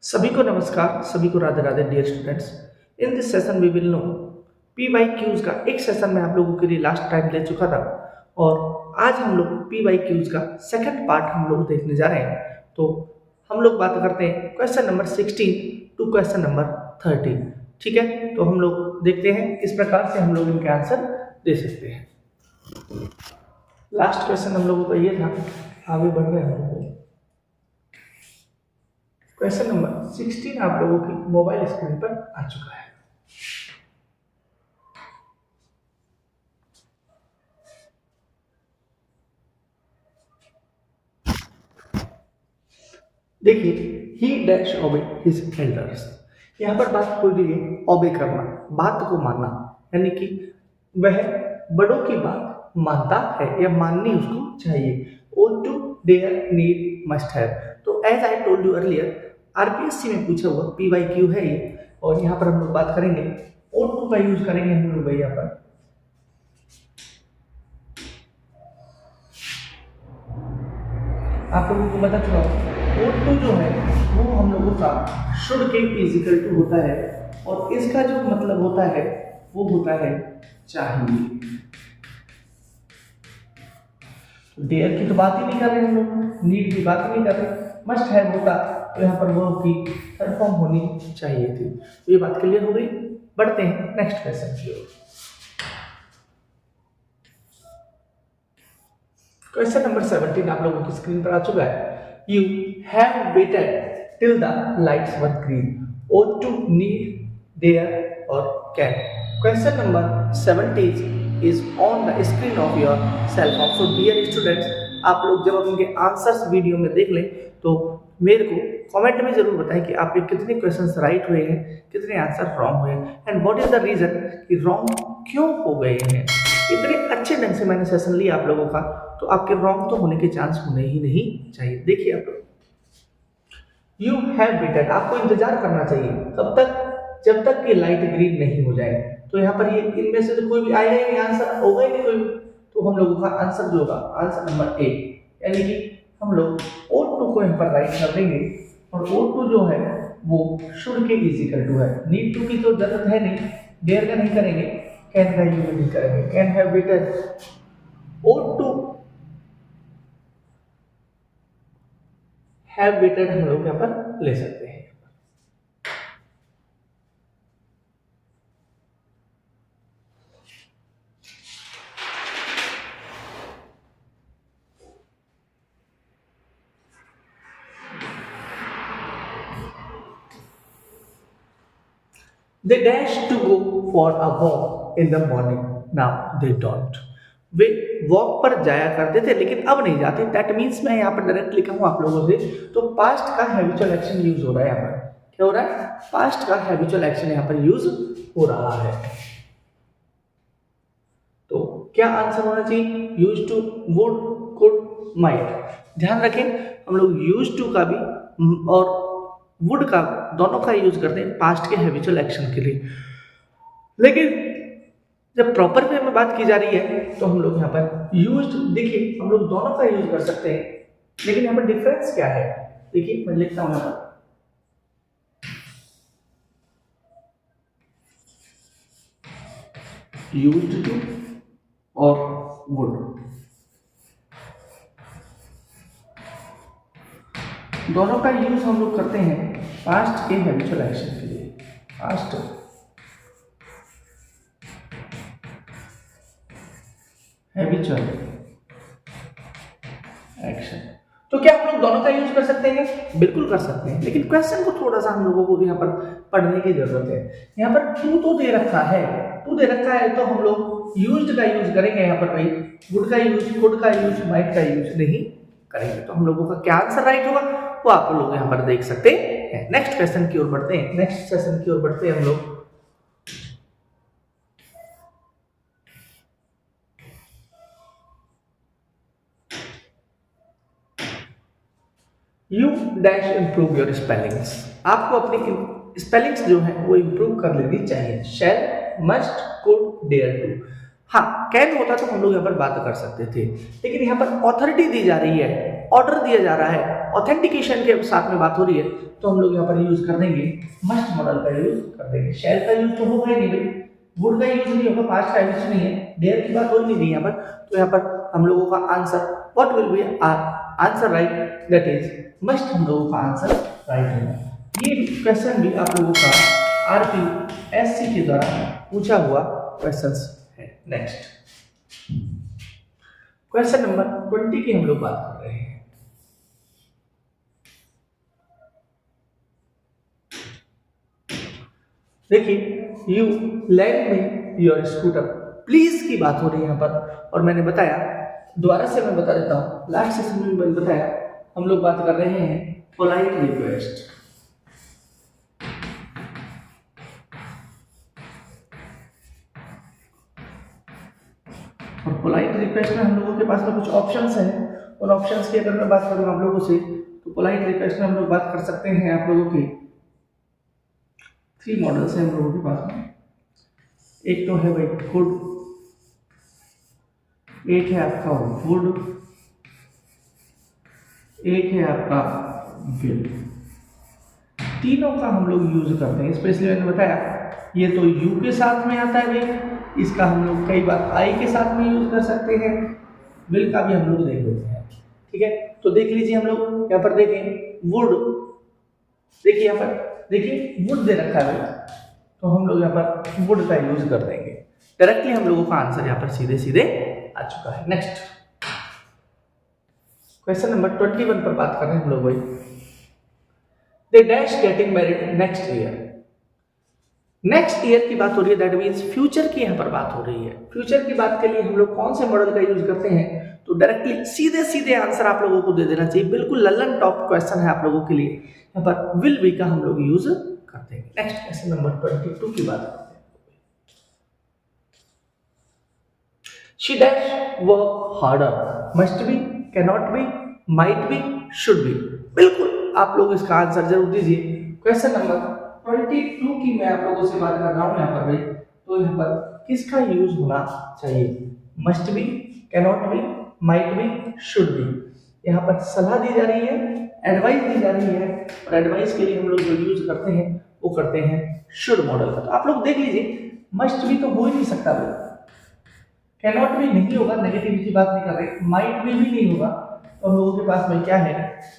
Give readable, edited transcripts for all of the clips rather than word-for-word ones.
सभी को नमस्कार, सभी को Radhe Radhe dear students. In this session we will know P Y Qs का एक सेशन मैं आप लोगों के लिए लास्ट टाइम दे चुका था और आज हम लोग पी वाई क्यूज का सेकंड पार्ट हम लोग देखने जा रहे हैं। तो हम लोग बात करते हैं question number 16 to question number 30। ठीक है, तो हम लोग देखते हैं किस प्रकार से हम लोग इनके आंसर दे सकते हैं। लास्ट क्वेश्चन हम लोगों का ये था, आगे बढ़ रहे हैं हम लोग। क्वेश्चन नंबर 16 आप लोगों की मोबाइल स्क्रीन पर आ चुका है। देखिए, ही डैश ओबे हिज एल्डर्स। यहाँ पर बात हो रही है ओबे करना, बात को मानना, यानी कि वह बड़ों की बात मानता है या माननी उसको चाहिए। Ought to dare need must have. तो as I told you earlier, RPSC में पूछा हुआ पी वाई क्यू है ये, और यहाँ पर हम लोग बात करेंगे ओ टू का यूज करेंगे हम लोग यहाँ पर। आप लोगों को पता चला ओ टू जो है वो हम लोगों का शुड के इजिकल टू होता है, और इसका जो मतलब होता है वो होता है चाहिए। डेयर की तो बात ही नहीं कर रहे हम लोग, नीड की बात नहीं कर रहे, मस्ट हैव होता तो यहाँ पर वो की थर्ड फॉर्म होनी चाहिए थी। तो ये बात क्लियर हो गई। बढ़ते हैं नेक्स्ट क्वेश्चन की ओर। क्वेश्चन नंबर 17 आप लोगों की स्क्रीन पर आ चुका है। You have waited till the lights were green. Ought to need dare और can. Question number 17 is on the screen of your cell phone. So dear students, आप लोग जब इनके आंसर्स वीडियो में देख लें तो मेरे को कमेंट में जरूर बताएं कि आपके कितने क्वेश्चंस राइट हुए हैं, कितने आंसर रॉन्ग हुए हैं, and what is the reason कि रॉन्ग क्यों हो गए हैं। इतने अच्छे ढंग से मैंने सेशन लिया आप लोगों का, तो आपके रॉन्ग तो होने के चांस होने ही नहीं चाहिए। देखिए आप लोग, यू हैव वेटेड, आपको इंतजार करना चाहिए कब तक, जब तक कि लाइट ग्रीन नहीं हो जाए। तो यहाँ पर ये इनमें से तो कोई भी आएगा ही नहीं, आंसर होगा ही नहीं कोई। तो हम लोगों का आंसर जो होगा आंसर नंबर ए, यानी कि हम लोग ओ टू को यहाँ पर राइट कर देंगे, और ओ टू जो है वो शुड के इजिकल टू है। नीड टू की तो जरूरत है नहीं, डेयर का नहीं करेंगे, कैन का यूज नहीं करेंगे। Can have waited, ought to have waited हम लोग यहाँ पर ले सकते हैं। They dash to go for a walk in the morning. Now they don't. Way walk पर जाया करते थे लेकिन अब नहीं जाते। दैट मीन्स मैं यहाँ पर डायरेक्ट लिखा हूँ आप लोगों से, तो पास्ट का हैबिचुअल एक्शन यूज हो रहा है यहाँ पर। क्या हो रहा है? पास्ट का हैबिचुअल एक्शन यहाँ पर यूज हो रहा है। तो क्या आंसर होना चाहिए? Use to, would, could, might. ध्यान रखें, हम लोग यूज टू का भी और वुड का दोनों का यूज करते हैं पास्ट के हैबिचुअल एक्शन के लिए, लेकिन जब प्रॉपर वे में बात की जा रही है तो हम लोग यहाँ पर यूज्ड, देखिए हम लोग दोनों का यूज कर सकते हैं, लेकिन यहाँ पर डिफरेंस क्या है? देखिए मैं लिखता हूं यहाँ पर, यूज्ड टू और वुड, दोनों का यूज हम लोग करते हैं पास्ट के हैबिचुअल एक्शन के लिए। Past habitual action. तो क्या हम लोग दोनों का यूज कर सकते हैं? बिल्कुल कर सकते हैं, लेकिन क्वेश्चन को थोड़ा सा हम लोगों को यहाँ पर पढ़ने की जरूरत है। यहाँ पर टू तो दे रखा है, टू दे रखा है तो हम लोग यूज्ड का यूज करेंगे यहाँ पर भाई, वुड का यूज, कुड का यूज, माइट का यूज नहीं करेंगे। तो हम लोगों का क्या आंसर राइट होगा वो आप लोग यहाँ पर देख सकते हैं। नेक्स्ट क्वेश्चन की ओर बढ़ते हैं, नेक्स्ट सेशन की ओर बढ़ते हैं हम लोग। You dash improve your spellings. आपको अपनी स्पेलिंग्स जो है वो इम्प्रूव कर लेनी चाहिए। शैल, मस्ट, कुड, डेयर टू। हाँ, कैन होता तो हम लोग यहाँ पर बात कर सकते थे, लेकिन यहाँ पर ऑथोरिटी दी जा रही है ऑर्डर दिया जा रहा है, ऑथेंटिकेशन के साथ में बात हो रही है, तो हम लोग यहाँ पर यूज कर देंगे मस्ट मॉडल का यूज कर देंगे। शैल का यूज तो होगा ही नहीं भाई, वुड का यूज नहीं होगा, पास्ट का यूज नहीं है, डेयर की बात हो नहीं रही यहाँ पर। तो यहाँ पर हम लोगों का answer what will be answer right, that is must हम लोगों का आंसर राइट होगा। ये क्वेश्चन भी आप लोगों का RPSC के द्वारा पूछा हुआ क्वेश्चंस है। नेक्स्ट क्वेश्चन नंबर 20 की हम लोग बात कर रहे हैं। देखिए, you lend me your scooter, please की बात हो रही है यहाँ पर। और मैंने बताया, दोबारा से मैं बता देता हूँ, लास्ट सेशन में मैंने बताया हम लोग बात कर रहे हैं पोलाइट रिक्वेस्ट। और पोलाइट रिक्वेस्ट में हम लोगों के पास में कुछ ऑप्शंस हैं। उन ऑप्शंस की अगर मैं बात करूँ आप लोगों से, तो पोलाइट रिक्वेस्ट में हम लोग बात कर सकते हैं आप लोगों के 3 मॉडल्स हैं हम लोगों के पास में। एक तो है भाई गुड, एक है आपका वुड, एक है आपका विल। तीनों का हम लोग यूज करते हैं। स्पेशली मैंने बताया ये तो यू के साथ में आता है भाई, इसका हम लोग कई बार आई के साथ में यूज कर सकते हैं, विल का भी हम लोग देख लेते हैं। ठीक है, तो देख लीजिए हम लोग यहाँ पर देखें वुड, देखिए यहाँ पर देखिए वुड दे रखा है, तो हम लोग यहाँ पर वुड का यूज कर देंगे। डायरेक्टली हम लोगों का आंसर यहाँ पर सीधे सीधे आ चुका है। नेक्स्ट क्वेश्चन नंबर 21 पर बात कर रहे हैं हम लोग भाई। They dash getting married next year. Next year की बात हो रही है, दैट मीन्स फ्यूचर की यहाँ पर बात हो रही है। फ्यूचर की बात के लिए हम लोग कौन से मॉडल का यूज करते हैं, तो डायरेक्टली सीधे सीधे आंसर आप लोगों को दे देना चाहिए। बिल्कुल लल्लन टॉप क्वेश्चन है आप लोगों के लिए, यहाँ पर विल बी का हम लोग यूज करते हैं। नेक्स्ट क्वेश्चन नंबर 22 की बात करते हैं। She dash work harder, must be, cannot be, might be, should be. बिल्कुल आप लोग इसका आंसर जरूर दीजिए। क्वेश्चन नंबर 22 की मैं आप लोगों से बात कर रहा हूं यहाँ पर भाई, तो यहाँ पर किसका यूज होना चाहिए, must be, cannot be, might be, should be. यहाँ पर सलाह दी जा रही है, एडवाइस दी जा रही है, और एडवाइस के लिए हम लोग जो यूज करते हैं वो करते हैं शुड मॉडल का। तो आप लोग देख लीजिए, मस्ट बी तो हो ही नहीं सकता भाई, कैनॉट भी नहीं होगा, नेगेटिव की बात नहीं कर रहे, माइट भी नहीं होगा। तो हम लोगों के पास में क्या है,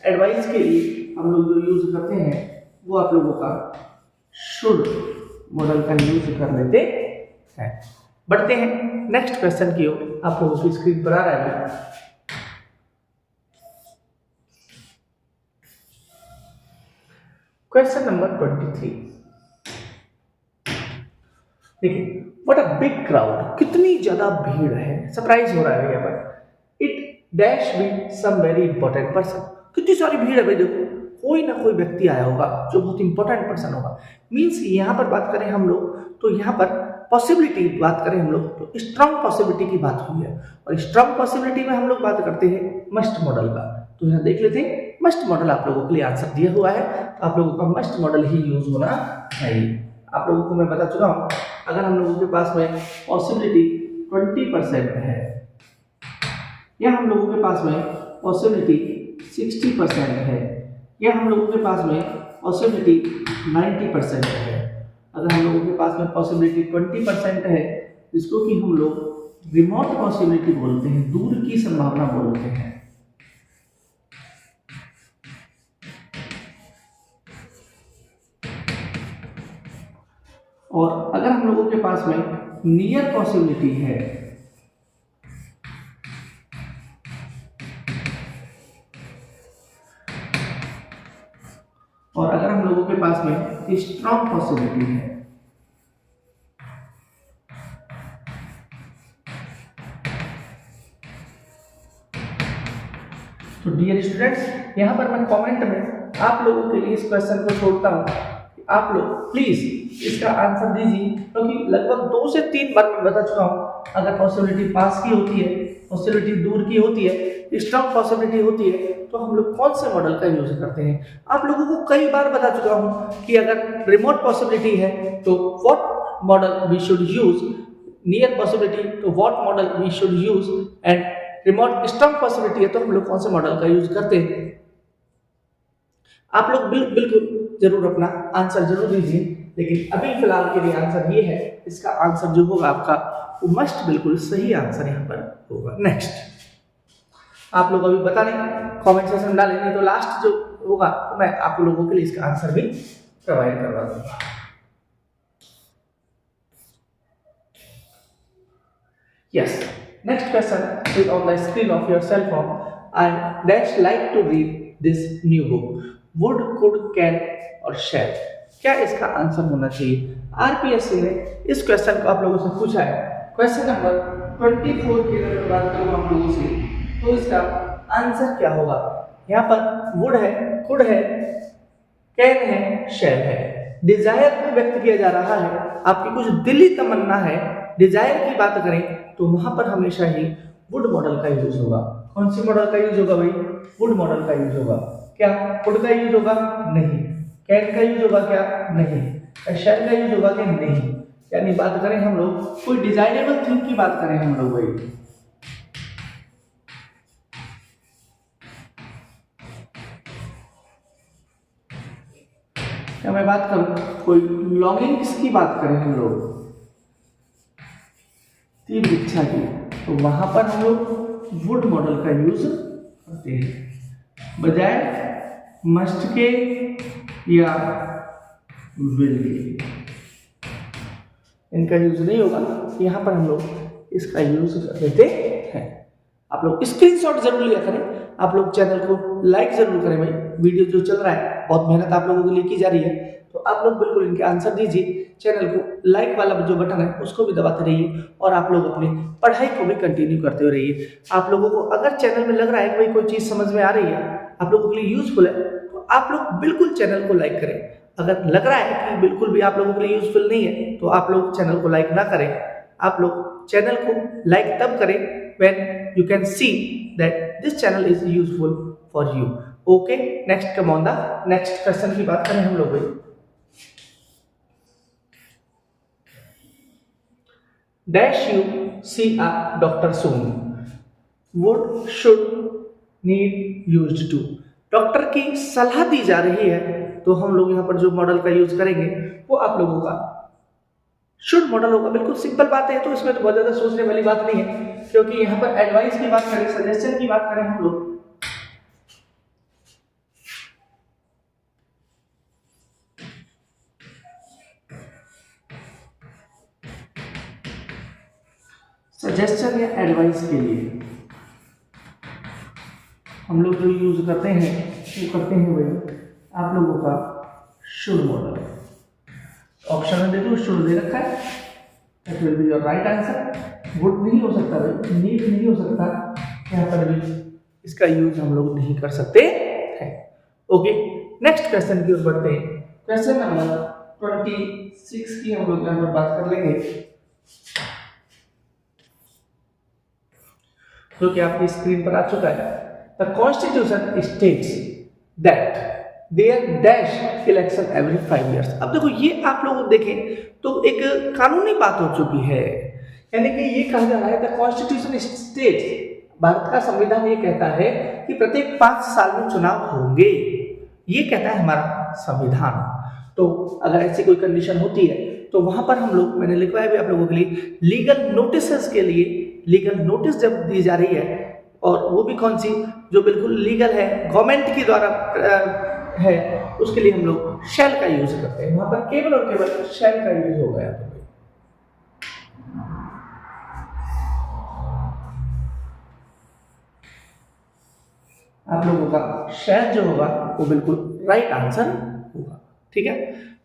एडवाइस के लिए हम लोग जो यूज करते हैं वो आप लोगों का शुड मॉडल का यूज कर लेते हैं। बढ़ते हैं नेक्स्ट क्वेश्चन की ओर, आप लोगों की स्क्रीन पर आ रहा है। Question number 23। देखिए, व्हाट अ बिग क्राउड, कितनी ज्यादा भीड़ है, सरप्राइज हो रहा है यहाँ पर। It dash be some very important person, कितनी सारी भीड़ है भाई, देखो कोई ना कोई व्यक्ति आया होगा जो बहुत इंपॉर्टेंट पर्सन होगा। मीन्स यहाँ पर बात करें हम लोग, तो यहाँ पर पॉसिबिलिटी बात करें हम लोग, तो स्ट्रांग पॉसिबिलिटी की बात हुई है, और स्ट्रांग पॉसिबिलिटी में हम लोग बात करते हैं मस्ट मॉडल का। तो यहाँ देख लेते हैं, मस्ट मॉडल आप लोगों के लिए आंसर दिया हुआ है, तो आप लोगों का मस्ट मॉडल ही यूज होना चाहिए। आप लोगों को मैं बता चुका हूँ, अगर हम लोगों के पास में पॉसिबिलिटी 20% है, या हम लोगों के पास में पॉसिबिलिटी 60% है, या हम लोगों के पास में पॉसिबिलिटी 90% है, अगर हम लोगों के पास में पॉसिबिलिटी 20% है, जिसको कि हम लोग रिमोट पॉसिबिलिटी बोलते हैं, दूर की संभावना बोलते हैं, और अगर हम लोगों के पास में नियर पॉसिबिलिटी है, और अगर हम लोगों के पास में स्ट्रॉन्ग पॉसिबिलिटी है, तो डियर स्टूडेंट्स, यहां पर मैं कमेंट में आप लोगों के लिए इस क्वेश्चन को छोड़ता हूं, आप लोग प्लीज इसका आंसर दीजिए, क्योंकि लगभग 2 से 3 बार मैं बता चुका हूं, अगर पॉसिबिलिटी पास की होती है, पॉसिबिलिटी दूर की होती है, स्ट्रॉन्ग पॉसिबिलिटी होती है, तो हम लोग कौन से मॉडल का यूज करते हैं। आप लोगों को कई बार बता चुका हूं कि अगर रिमोट पॉसिबिलिटी है तो what model we should use, near possibility तो what model we should use, and remote stump facility है तो हम लोग कौन से मॉडल का यूज करते हैं? आप लोग बिल्कुल जरूर अपना आंसर जरूर दीजिए, लेकिन अभी फिलहाल के लिए आंसर ये है, इसका आंसर जो होगा आपका वो मस्ट बिल्कुल सही आंसर यहाँ पर होगा। नेक्स्ट आप लोग अभी बता लें, कमेंट सेक्शन में डालें, नहीं तो लास्ट जो होगा तो मैं आप लोगों के लिए इसका आंसर भी प्रोवाइड करवा दूंगा। Yes, next question is on the screen of your cell phone. I dash like to read this new book. Would, could, can और shall, क्या इसका आंसर होना चाहिए? आरपीएससी ने इस क्वेश्चन को आप लोगों से पूछा है। क्वेश्चन नंबर 24 की अगर बात करूँ आप लोगों से, तो इसका आंसर क्या होगा? यहाँ पर वुड है, कुड है, कैन है, शैल है। डिजायर को व्यक्त किया जा रहा है, आपकी कुछ दिली तमन्ना है, डिजायर की बात करें तो वहां पर हमेशा ही वुड मॉडल का यूज होगा। कौन सी मॉडल का यूज होगा भाई? वुड मॉडल का यूज होगा। क्या कुड का यूज होगा? नहीं। कैन का यूज होगा क्या? नहीं। शैल का यूज होगा क्या? नहीं। यानी बात करें हम लोग कोई डिजायरेबल थिंग की बात करें हम लोग भाई, क्या मैं बात करूं कोई लॉन्गिंग्स की बात करें हम लोग, तीव्र इच्छा की, तो वहां पर हम लोग वुड मॉडल का यूज करते हैं बजाय मस्ट के या विल के। इनका यूज नहीं होगा, यहाँ पर हम लोग इसका यूज कर देते हैं। आप लोग स्क्रीनशॉट जरूर लिया करें, आप लोग चैनल को लाइक जरूर करें भाई। वीडियो जो चल रहा है बहुत मेहनत आप लोगों के लिए की जा रही है, तो आप लोग बिल्कुल इनके आंसर दीजिए। चैनल को लाइक वाला जो बटन है उसको भी दबाते रहिए और आप लोग अपनी पढ़ाई को भी कंटिन्यू करते रहिए। आप लोगों को अगर चैनल में लग रहा है कि भाई कोई चीज़ समझ में आ रही है, आप लोगों के लिए यूजफुल है, तो आप लोग बिल्कुल चैनल को लाइक करें। अगर लग रहा है कि बिल्कुल भी आप लोगों के लिए यूजफुल नहीं है, तो आप लोग चैनल को लाइक ना करें। आप लोग चैनल को लाइक तब करें when you can see that this channel is useful for you. Okay, next come on the next question की बात करें हम लोग भाई। Dash you see a doctor soon. Would, should, need, used to. Doctor की सलाह दी जा रही है, तो हम लोग यहाँ पर जो मॉडल का यूज करेंगे वो आप लोगों का शुड मॉडल होगा। बिल्कुल सिंपल बात है, तो इसमें तो बहुत ज्यादा सोचने वाली बात नहीं है, क्योंकि यहाँ पर एडवाइस की बात करें, सजेशन की बात करें हम लोग, सजेशन या एडवाइस के लिए हम लोग जो यूज करते हैं वो करते हैं भाई आप लोगों का शुड मॉडल। ऑप्शन में देखो शुड दे रखा है, that will be your right answer. Would नहीं हो सकता भाई, नीड नहीं हो सकता, यहाँ पर भी इसका यूज हम लोग नहीं कर सकते हैं। ओके, नेक्स्ट क्वेश्चन की ओर बढ़ते हैं। क्वेश्चन नंबर 26 की हम लोग यहाँ पर बात कर लेंगे, जो कि आपकी स्क्रीन पर आ चुका है। The constitution states that there dash election every 5 years। अब देखो ये आप लोग देखें तो एक कानूनी बात हो चुकी है, यानी कि ये कहा जा रहा है द कॉन्स्टिट्यूशन स्टेट्स, भारत का संविधान ये कहता है कि प्रत्येक 5 साल में चुनाव होंगे, ये कहता है हमारा संविधान। तो अगर ऐसी कोई कंडीशन होती है तो वहां पर हम लोग, मैंने लिखवाया भी आप लोगों के लिए, लीगल नोटिस के लिए लीगल नोटिस जब दी जा रही है, और वो भी कौन सी, जो बिल्कुल लीगल है, गवर्नमेंट के द्वारा है, उसके लिए हम लोग शैल का यूज करते हैं। वहां पर केवल और केवल शैल का यूज हो गया। तो आप लोगों का शैल जो होगा वो बिल्कुल राइट आंसर होगा। ठीक है,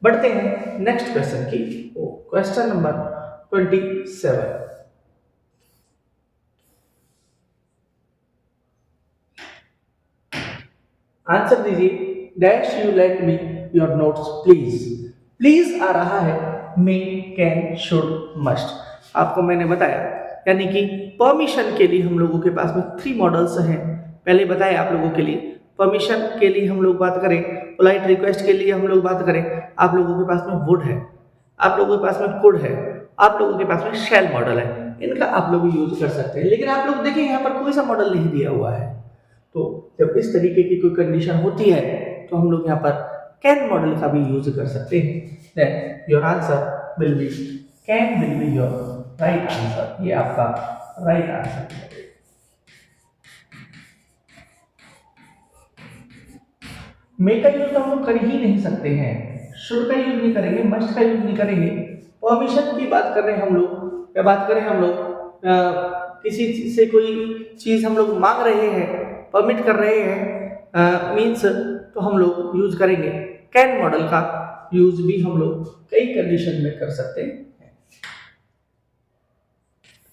बढ़ते हैं नेक्स्ट क्वेश्चन की। Question number 27। आंसर दीजिए। Dash you let me your notes please. Please आ रहा है मे, कैन, शुड, मस्ट। आपको मैंने बताया, यानी कि परमिशन के लिए हम लोगों के पास में 3 मॉडल्स हैं। पहले बताया आप लोगों के लिए, परमिशन के लिए हम लोग बात करें, पोलाइट रिक्वेस्ट के लिए हम लोग बात करें, आप लोगों के पास में वुड है, आप लोगों के पास में कुड है, आप लोगों के पास में शैल मॉडल है। इनका आप लोग यूज कर सकते हैं। लेकिन आप लोग देखें यहाँ पर कोई सा मॉडल नहीं दिया हुआ है, तो जब इस तरीके की कोई कंडीशन होती है तो हम लोग यहाँ पर कैन मॉडल का भी यूज कर सकते हैं। Then your answer will be can will be your right answer, ये आपका राइट आंसर है। मे का यूज तो हम लोग कर ही नहीं सकते हैं, शुड का यूज नहीं करेंगे, मस्ट का यूज नहीं करेंगे। परमिशन की बात कर रहे हैं हम लोग, या बात करें हम लोग किसी चीज से कोई चीज हम लोग मांग रहे हैं, परमिट कर रहे हैं, मीन्स तो हम लोग यूज करेंगे कैन मॉडल का यूज भी हम लोग कई कंडीशन में कर सकते हैं।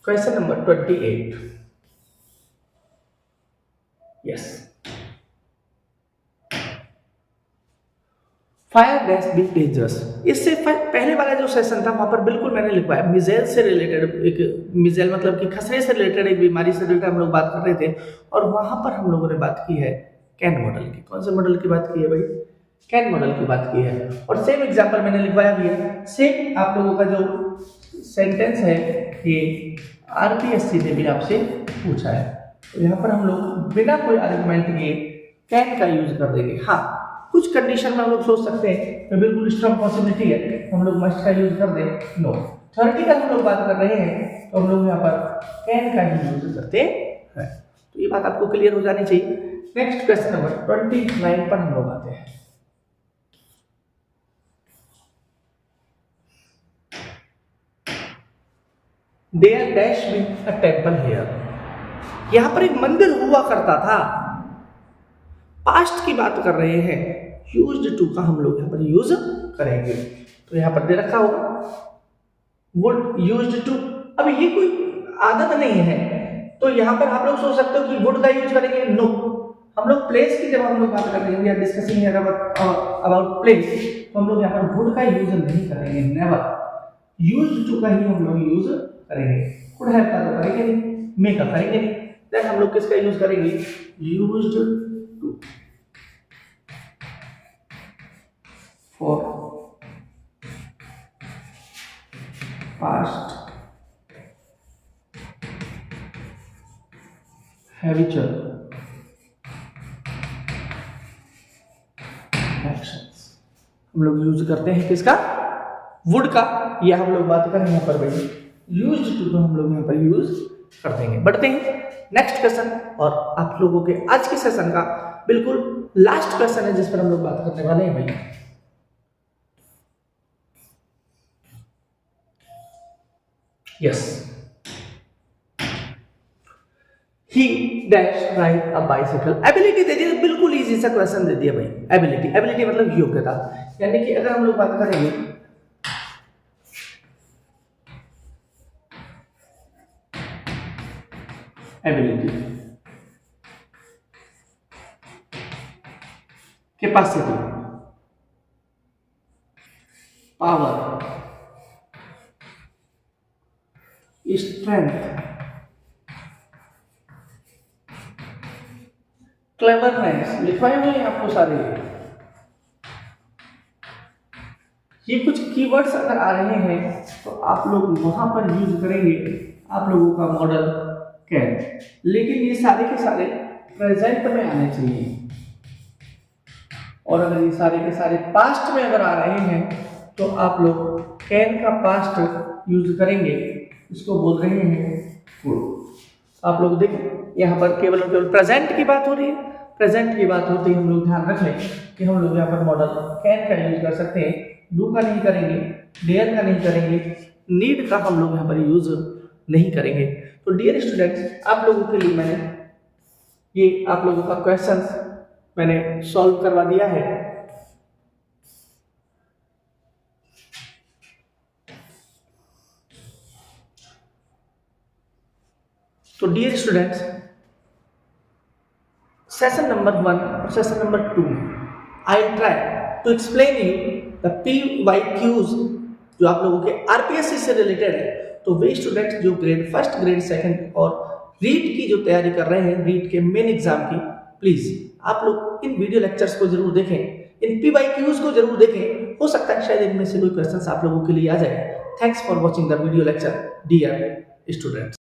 Question number 28, yes, fire dash be dangerous. इससे पहले वाला जो सेशन था वहां पर बिल्कुल मैंने लिखवाया मिजेल से रिलेटेड, एक मिजेल मतलब कि खसरे से रिलेटेड एक बीमारी से रिलेटेड हम लोग बात कर रहे थे, और वहां पर हम लोगों ने बात की है कैन मॉडल की। कौन से मॉडल की बात की है भाई? कैन मॉडल की बात की है। और सेम एग्जांपल मैंने लिखवाया भी है, सेम आप लोगों का जो सेंटेंस है ये आरपीएससी ने भी आपसे पूछा है। तो यहाँ पर हम लोग बिना कोई आर्गुमेंट के कैन का यूज कर देंगे। हाँ, कुछ कंडीशन में हम लोग सोच सकते हैं तो बिल्कुल स्ट्रॉन्ग पॉसिबिलिटी है हम लोग मस्ट का यूज कर दें। नो, थ्योरेटिकल हम लोग बात कर रहे हैं तो हम लोग यहाँ पर कैन का ही यूज करते हैं। तो ये बात आपको क्लियर हो जानी चाहिए। नेक्स्ट क्वेश्चन नंबर 29 पर हम लोग आते हैं। There dash be a temple here. यहां पर एक मंदिर हुआ करता था, पास्ट की बात कर रहे हैं, यूज्ड टू का हम लोग यहाँ पर यूज करेंगे। तो यहाँ पर दे रखा होगा वुड यूज्ड टू। अब ये कोई आदत नहीं है, तो यहाँ पर आप लोग सोच सकते हो कि वुड का यूज करेंगे। नो, हम लोग प्लेस की जब हम लोग बात कर रहे हैं, we are discussing about place, तो हम लोग यहाँ पर वुड का यूज नहीं करेंगे, नेवर। यूज्ड टू का ही हम लोग यूज करेंगे। कुड हैव का तो करेंगे नहीं, मे का करेंगे नहीं, देन हम लोग किसका यूज करेंगे? Used to for past habitual actions हम लोग यूज करते हैं किसका? वुड का। यह हम लोग बात करें यहाँ पर भाई यूज्ड टू, तो हम लोग यहाँ पर यूज कर देंगे। बढ़ते हैं नेक्स्ट क्वेश्चन, और आप लोगों के आज के सेशन का बिल्कुल लास्ट क्वेश्चन है जिस पर हम लोग बात करने वाले हैं भाई। Yes, he dash ride a bicycle. Ability दे दिया, बिल्कुल इजी सा क्वेश्चन दे दिया भाई। एबिलिटी, एबिलिटी मतलब योग्यता, यानी कि अगर हम लोग बात करेंगे ability, capacity, power, strength, cleverness, लिखवाए हुए हैं आपको सारे। ये कुछ कीवर्ड्स अगर आ रहे हैं तो आप लोग वहां पर यूज करेंगे आप लोगों का मॉडल कैन, लेकिन ये सारे के सारे प्रेजेंट में आने चाहिए। और अगर ये सारे के सारे पास्ट में अगर आ रहे हैं तो आप लोग कैन का पास्ट यूज करेंगे, इसको बोल रहे हैं वुड। आप लोग देखें यहाँ पर केवल और केवल प्रेजेंट की बात हो रही है। प्रेजेंट की बात होती है, हम लोग ध्यान रख लें कि हम लोग यहाँ पर मॉडल कैन का यूज कर सकते हैं। डू का नहीं करेंगे, डेयर का नहीं करेंगे, नीड का हम लोग यहाँ पर यूज नहीं करेंगे। तो डियर स्टूडेंट्स, आप लोगों के लिए मैंने ये आप लोगों का क्वेश्चन मैंने सॉल्व करवा दिया है। तो डियर स्टूडेंट्स, सेशन नंबर 1 और session number 2 I will try to explain you the PYQs जो आप लोगों के आरपीएससी से रिलेटेड है। तो वे स्टूडेंट्स जो ग्रेड फर्स्ट, ग्रेड सेकंड और रीट की जो तैयारी कर रहे हैं, रीट के मेन एग्जाम की, प्लीज आप लोग इन वीडियो लेक्चर्स को जरूर देखें, इन PYQs को जरूर देखें। हो सकता है शायद इनमें से कोई क्वेश्चन आप लोगों के लिए आ जाए। Thanks for watching the video lecture dear students.